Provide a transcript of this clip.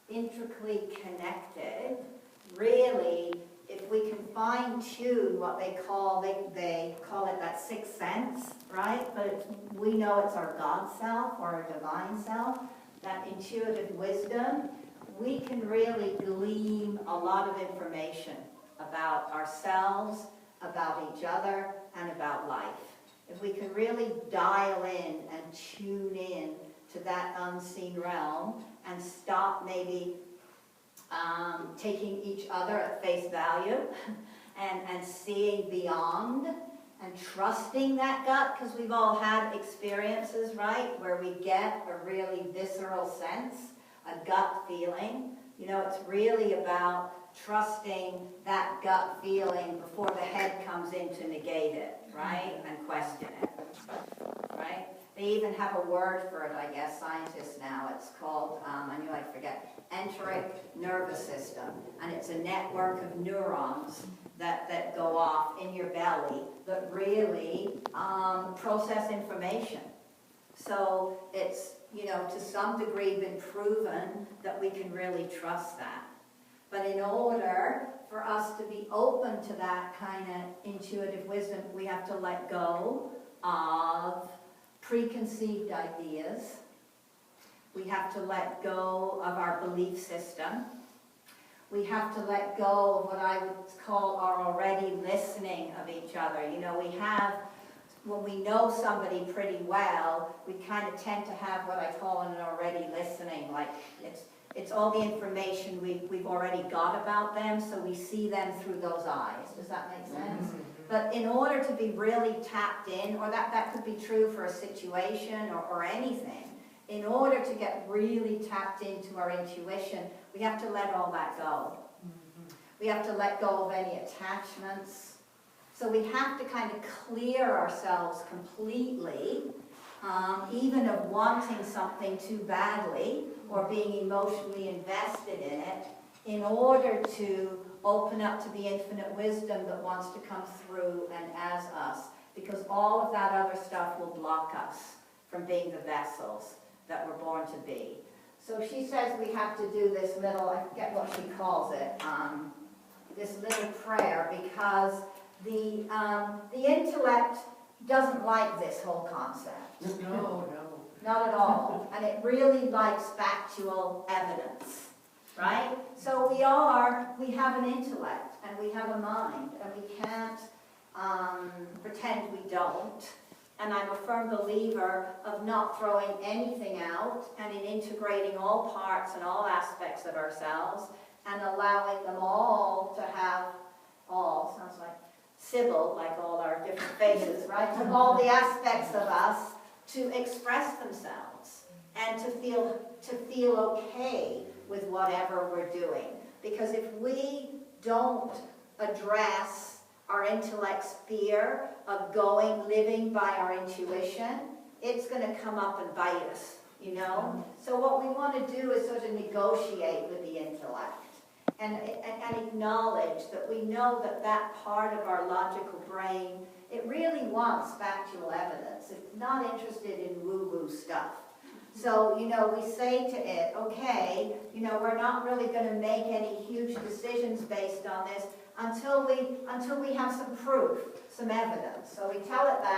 intricately connected. Really, if we can fine-tune what they call it that sixth sense, right? But we know it's our God self or our divine self, that intuitive wisdom. We can really glean a lot of information about ourselves, about each other, and about life. If we can really dial in and tune in to that unseen realm and stop maybe taking each other at face value and seeing beyond and trusting that gut, because we've all had experiences, right, where we get a really visceral sense, a gut feeling. You know, it's really about trusting that gut feeling before the head comes in to negate it, right, and question it, right? They even have a word for it, I guess, scientists now. It's called, I knew I'd forget, enteric nervous system. And it's a network of neurons that go off in your belly that really process information. So it's, you know, to some degree been proven that we can really trust that. But in order for us to be open to that kind of intuitive wisdom, we have to let go of preconceived ideas. We have to let go of our belief system. We have to let go of what I would call our already listening of each other. You know, when we know somebody pretty well, we kind of tend to have what I call an already listening, like it's all the information we've already got about them, so we see them through those eyes. Does that make sense? Mm-hmm. But in order to be really tapped in, or that could be true for a situation or anything, in order to get really tapped into our intuition, we have to let all that go. Mm-hmm. We have to let go of any attachments. So we have to kind of clear ourselves completely, even of wanting something too badly or being emotionally invested in it, in order to open up to the infinite wisdom that wants to come through and as us, because all of that other stuff will block us from being the vessels that we're born to be. So she says we have to do this little, I forget what she calls it, this little prayer, because the intellect doesn't like this whole concept. No. Not at all. And it really likes factual evidence, right? So we have an intellect and we have a mind, and we can't pretend we don't. And I'm a firm believer of not throwing anything out and in integrating all parts and all aspects of ourselves and allowing them all to have all, sounds like Sybil, like all our different faces, right? All the aspects of us to express themselves and to feel okay with whatever we're doing. Because if we don't address our intellect's fear of living by our intuition, it's going to come up and bite us, you know? So what we want to do is sort of negotiate with the intellect and acknowledge that we know that part of our logical brain, it really wants factual evidence. It's not interested in woo-woo stuff. So, you know, we say to it, okay, you know, we're not really going to make any huge decisions based on this until we have some proof, some evidence. So we tell it that.